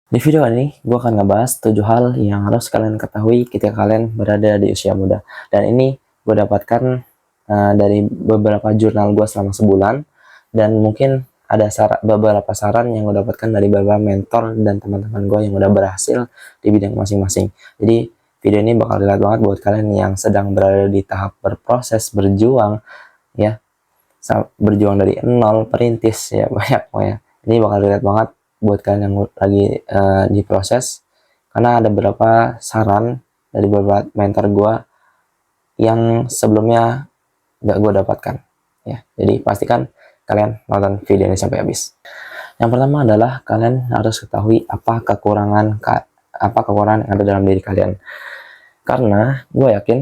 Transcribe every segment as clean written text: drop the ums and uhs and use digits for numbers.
Di video ini, gue akan ngebahas 7 hal yang harus kalian ketahui ketika kalian berada di usia muda. Dan ini gue dapatkan dari beberapa jurnal gue selama sebulan. Dan mungkin ada beberapa saran yang gue dapatkan dari beberapa mentor dan teman-teman gue yang udah berhasil di bidang masing-masing. Jadi video ini bakal relate banget buat kalian yang sedang berada di tahap berproses, berjuang, ya, berjuang dari nol, perintis, ya banyak pokoknya. Ini bakal relate banget buat kalian yang lagi diproses, karena ada beberapa saran dari beberapa mentor gue yang sebelumnya gak gue dapatkan, ya. Jadi pastikan kalian nonton video ini sampai habis. Yang pertama adalah kalian harus ketahui apa kekurangan yang ada dalam diri kalian, karena gue yakin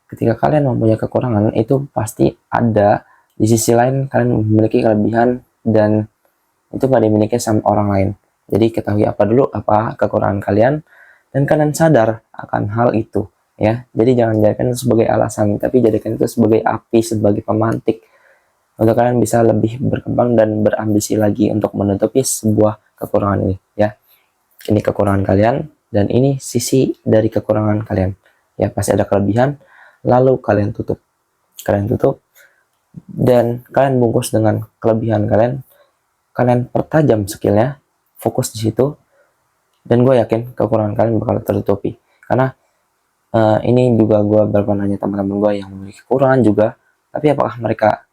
ketika kalian mempunyai kekurangan itu pasti ada di sisi lain kalian memiliki kelebihan, dan itu gak dimiliki sama orang lain. Jadi ketahui apa kekurangan kalian, dan kalian sadar akan hal itu, ya. Jadi jangan jadikan itu sebagai alasan, tapi jadikan itu sebagai api, sebagai pemantik untuk kalian bisa lebih berkembang dan berambisi lagi untuk menutupi sebuah kekurangan ini, ya. Ini kekurangan kalian dan ini sisi dari kekurangan kalian, ya. Pasti ada kelebihan, lalu kalian tutup dan kalian bungkus dengan kelebihan kalian. Kalian pertajam skillnya, fokus di situ, dan gue yakin kekurangan kalian bakal tertutupi. Karena ini juga gue berpernah nanya teman-teman gue yang memiliki kekurangan juga, tapi apakah mereka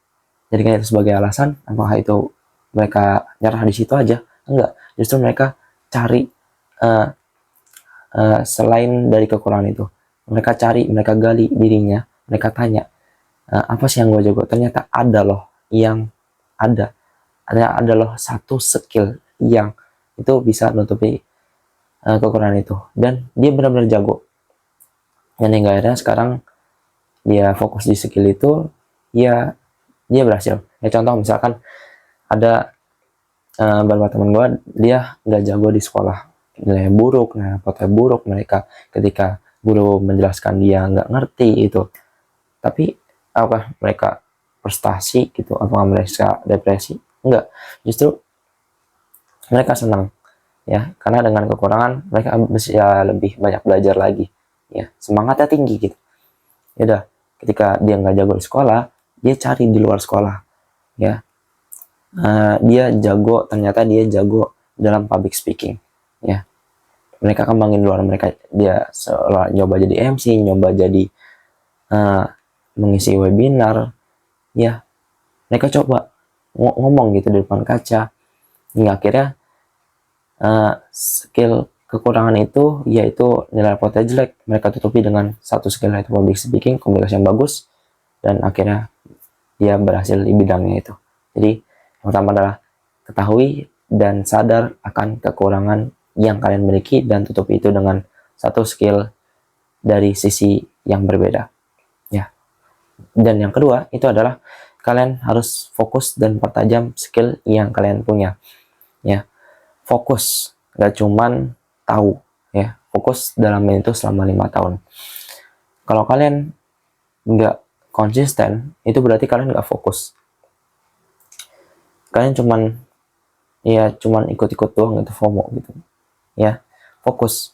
jadikan itu sebagai alasan? Apakah itu mereka nyerah di situ aja? Enggak, justru mereka cari selain dari kekurangan itu. Mereka gali dirinya, mereka tanya, apa sih yang gue jago? Ternyata ada loh yang ada loh satu skill yang itu bisa nutupi kekurangan itu, dan dia benar-benar jago. Dan hingga akhirnya sekarang dia fokus di skill itu, ya dia berhasil. Ya contoh misalkan ada beberapa teman gue, dia nggak jago di sekolah, nilai buruk, rapotnya buruk, mereka ketika guru menjelaskan dia nggak ngerti itu. Tapi apa mereka prestasi gitu? Apakah mereka depresi? Enggak, justru mereka senang, ya, karena dengan kekurangan mereka bisa lebih banyak belajar lagi, ya, semangatnya tinggi gitu. Ya udah, ketika dia nggak jago di sekolah, dia cari di luar sekolah, ya. Ternyata dia jago dalam public speaking, ya. Mereka kembangin luar mereka, dia nyoba jadi MC, nyoba jadi mengisi webinar, ya. Mereka coba ngomong gitu di depan kaca, hingga akhirnya skill kekurangan itu, yaitu nilai rapotnya jelek, mereka tutupi dengan satu skill, yaitu public speaking, komunikasi yang bagus, dan akhirnya dia berhasil di bidangnya itu. Jadi yang pertama adalah ketahui dan sadar akan kekurangan yang kalian miliki, dan tutupi itu dengan satu skill dari sisi yang berbeda, ya. Dan yang kedua itu adalah kalian harus fokus dan pertajam skill yang kalian punya, ya. Fokus, gak cuman tahu, ya. Fokus dalam itu selama 5 tahun. Kalau kalian nggak konsisten, itu berarti kalian nggak fokus. Kalian cuman ikut-ikut doang gitu, FOMO gitu, ya. Fokus,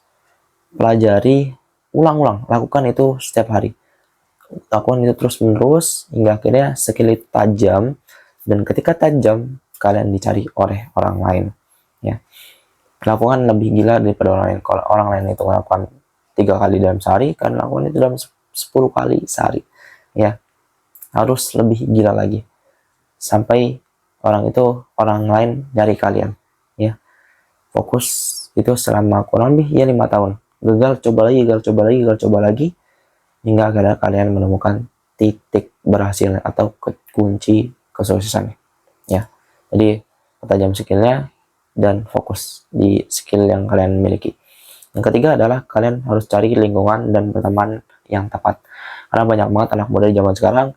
pelajari, ulang-ulang, lakukan itu setiap hari, lakukan itu terus menerus hingga akhirnya skill itu tajam, dan ketika tajam kalian dicari oleh orang lain, ya. Lakukan lebih gila daripada orang lain. Kalau orang lain itu melakukan 3 kali dalam sehari, kalian lakukan itu dalam 10 kali sehari, ya. Harus lebih gila lagi sampai orang lain nyari kalian, ya. Fokus itu selama kurang lebih ya 5 tahun. Gagal coba lagi hingga akhirnya kalian menemukan titik berhasil atau kunci kesuksesannya, ya. Jadi pertajam skillnya dan fokus di skill yang kalian miliki. Yang ketiga adalah kalian harus cari lingkungan dan berteman yang tepat, karena banyak banget anak muda di zaman sekarang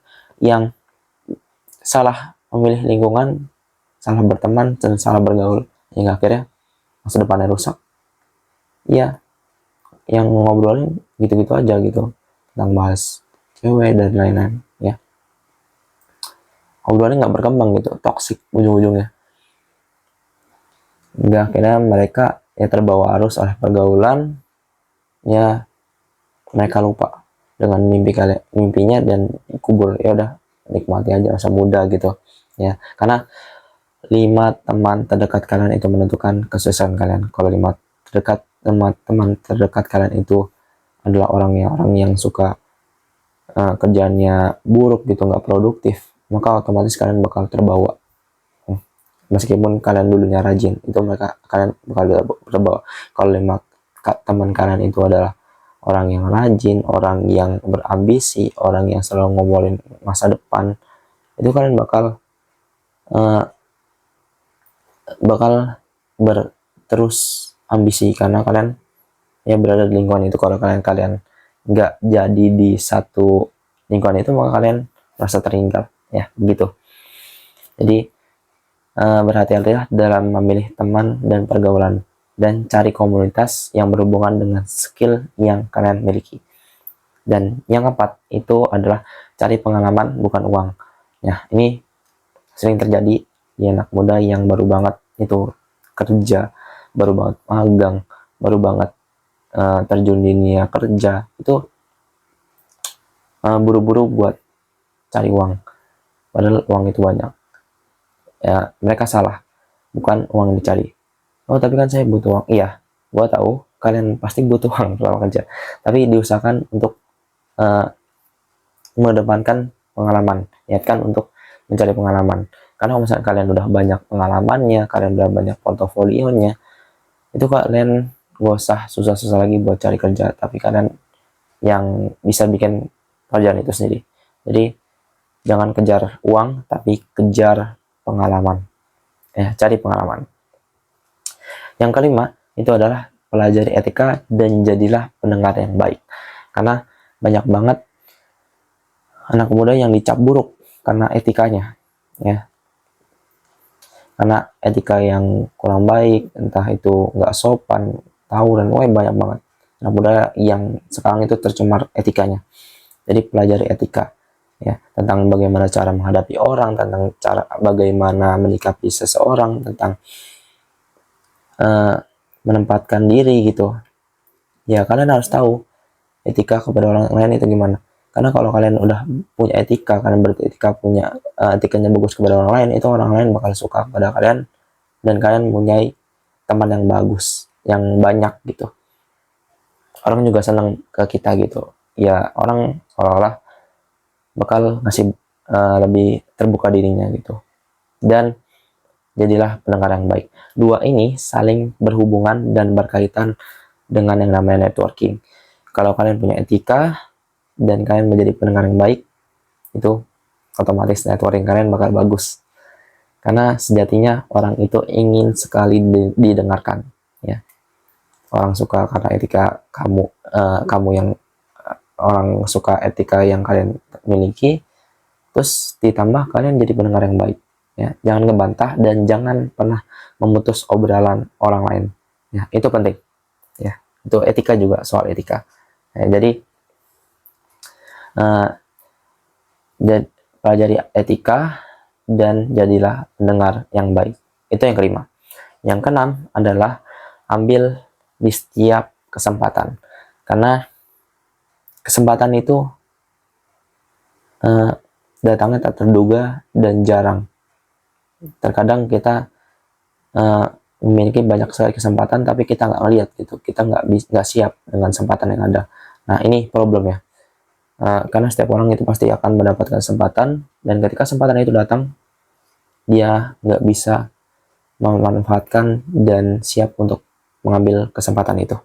yang salah memilih lingkungan, salah berteman, dan salah bergaul, hingga akhirnya masa depannya rusak, ya. Yang ngobrolin gitu-gitu aja gitu, tentang bahas cewek dan lain-lain, ya. Obrolannya nggak berkembang gitu, toxic ujung-ujungnya, hingga akhirnya mereka ya terbawa arus oleh pergaulan, ya mereka lupa dengan mimpinya dan kubur. Ya udah, nikmati aja masa muda gitu ya, karena 5 teman terdekat kalian itu menentukan kesuksesan kalian. Kalau teman terdekat kalian itu adalah orang yang suka kerjaannya buruk gitu, nggak produktif, maka otomatis kalian bakal terbawa. Meskipun kalian dulunya rajin, itu kalian bakal terbawa. Kalau 5 teman kalian itu adalah orang yang rajin, orang yang berambisi, orang yang selalu ngomongin masa depan, itu kalian bakal uh, terus ambisi, karena kalian ya berada di lingkungan itu. Kalau kalian nggak jadi di satu lingkungan itu, maka kalian merasa tertinggal ya, begitu. Jadi berhati-hatilah dalam memilih teman dan pergaulan, dan cari komunitas yang berhubungan dengan skill yang kalian miliki. Dan yang keempat itu adalah cari pengalaman bukan uang. Ya, ini sering terjadi di anak muda yang baru banget itu kerja, baru banget magang, baru banget terjun di dunia kerja, itu buru-buru buat cari uang, padahal uang itu banyak. Ya, mereka salah, bukan uang yang dicari. Oh, tapi kan saya butuh uang. Iya, gua tahu kalian pasti butuh uang selama kerja, tapi diusahakan untuk mengedepankan pengalaman, ya kan, untuk mencari pengalaman. Karena kalau misalnya kalian udah banyak pengalamannya, kalian udah banyak portofolionya, itu kalian gak usah susah-susah lagi buat cari kerja, tapi kalian yang bisa bikin kerjaan itu sendiri. Jadi jangan kejar uang, tapi kejar pengalaman. Ya, cari pengalaman. Yang kelima itu adalah pelajari etika dan jadilah pendengar yang baik. Karena banyak banget anak muda yang dicap buruk karena etikanya, ya. Karena etika yang kurang baik, entah itu nggak sopan, tawuran, banyak banget anak muda yang sekarang itu tercemar etikanya. Jadi pelajari etika, ya, tentang bagaimana cara menghadapi orang, tentang cara bagaimana menyikapi seseorang, tentang menempatkan diri gitu. Ya, kalian harus tahu etika kepada orang lain itu gimana. Karena kalau kalian udah punya etika, kalian beretika, punya etikanya bagus kepada orang lain, itu orang lain bakal suka kepada kalian, dan kalian mempunyai teman yang bagus, yang banyak gitu. Orang juga senang ke kita gitu. Ya, orang seolah-olah bakal ngasih lebih terbuka dirinya gitu. Dan jadilah pendengar yang baik. Dua ini saling berhubungan dan berkaitan dengan yang namanya networking. Kalau kalian punya etika dan kalian menjadi pendengar yang baik, itu otomatis networking kalian bakal bagus. Karena sejatinya orang itu ingin sekali didengarkan, ya. Orang suka karena etika kamu yang orang suka etika yang kalian miliki, terus ditambah kalian jadi pendengar yang baik, ya. Jangan ngebantah dan jangan pernah memutus obrolan orang lain, ya. Itu penting, ya. Itu etika juga, soal etika, ya. Jadi pelajari etika dan jadilah pendengar yang baik. Itu yang kelima. Yang keenam adalah ambil di setiap kesempatan, karena kesempatan itu datangnya tak terduga dan jarang. Terkadang kita memiliki banyak sekali kesempatan, tapi kita nggak ngeliat gitu, kita nggak siap dengan kesempatan yang ada. Nah, ini problemnya. Karena setiap orang itu pasti akan mendapatkan kesempatan, dan ketika kesempatan itu datang, dia nggak bisa memanfaatkan dan siap untuk mengambil kesempatan itu.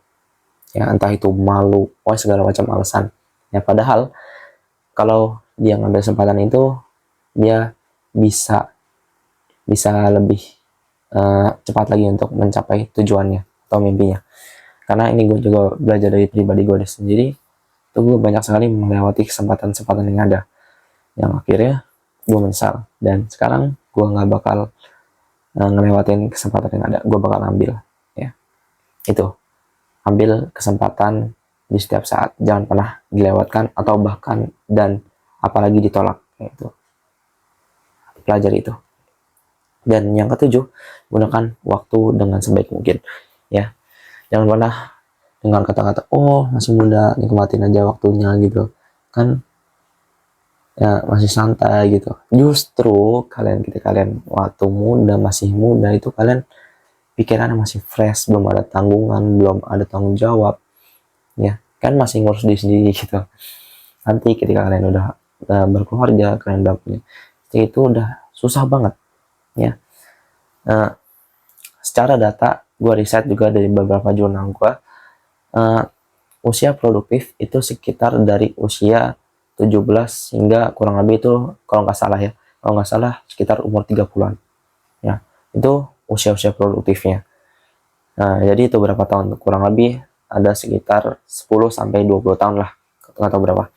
Ya, entah itu malu, segala macam alasan. Ya, padahal kalau dia ngambil kesempatan itu, dia bisa lebih cepat lagi untuk mencapai tujuannya atau mimpinya. Karena ini gue juga belajar dari pribadi gue sendiri, itu gue banyak sekali melewati kesempatan-kesempatan yang ada, yang akhirnya gue menyesal, dan sekarang gue nggak bakal ngelewatin kesempatan yang ada, gue bakal ambil, ya. Itu, ambil kesempatan di setiap saat, jangan pernah dilewatkan atau bahkan dan apalagi ditolak, itu. Pelajari itu. Dan yang ketujuh, gunakan waktu dengan sebaik mungkin, ya. Jangan pernah dengar kata-kata, oh masih muda, nikmatin aja waktunya gitu kan, ya masih santai gitu. Justru kalian waktu muda, masih muda itu kalian pikirannya masih fresh, belum ada tanggungan, belum ada tanggung jawab, ya kan, masih ngurus diri sendiri gitu. Nanti ketika kalian udah berkeluarga, kalian udah punya itu udah susah banget ya. Nah, secara data gue riset juga dari beberapa jurnal gue, usia produktif itu sekitar dari usia 17 hingga kurang lebih itu, kalau nggak salah ya, kalau nggak salah sekitar umur 30-an ya, itu usia-usia produktifnya. Nah, jadi itu berapa tahun? Kurang lebih ada sekitar 10 sampai 20 tahun lah, nggak tahu berapa.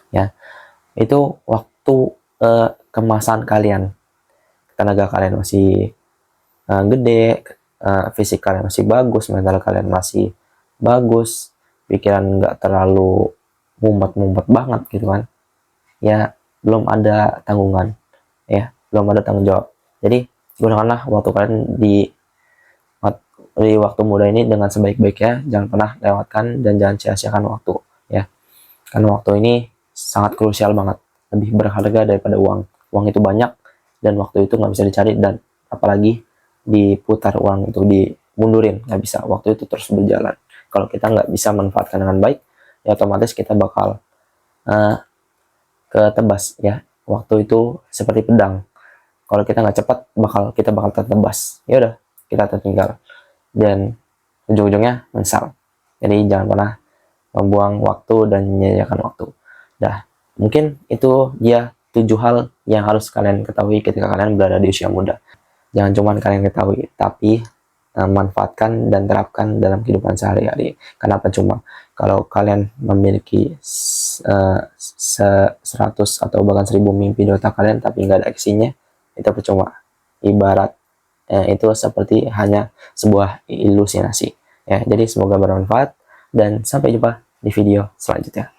Ya, itu waktu kemasan kalian, tenaga kalian masih gede, fisik kalian masih bagus, mental kalian masih bagus, pikiran nggak terlalu mumet-mumet banget gitu kan. Ya, belum ada tanggungan, ya, belum ada tanggung jawab. Jadi, gunakanlah waktu kalian di waktu muda ini dengan sebaik-baiknya, jangan pernah lewatkan dan jangan sia-siakan waktu ya. Karena waktu ini sangat krusial banget, lebih berharga daripada uang. Uang itu banyak dan waktu itu nggak bisa dicari, dan apalagi diputar uang itu, dimundurin, nggak bisa. Waktu itu terus berjalan. Kalau kita nggak bisa manfaatkan dengan baik, ya otomatis kita bakal ketebas ya. Waktu itu seperti pedang. Kalau kita nggak cepat, kita bakal tertebas. Ya udah, kita tertinggal dan ujung-ujungnya menyesal. Jadi jangan pernah membuang waktu dan menyia-nyiakan waktu. Dah, mungkin itu dia 7 hal yang harus kalian ketahui ketika kalian berada di usia muda. Jangan cuma kalian ketahui, tapi manfaatkan dan terapkan dalam kehidupan sehari-hari. Kenapa cuma? Kalau kalian memiliki 100 atau bahkan 1000 mimpi di otak kalian tapi nggak ada aksinya, itu percuma. Ibarat itu seperti hanya sebuah ilusinasi ya. Jadi semoga bermanfaat dan sampai jumpa di video selanjutnya.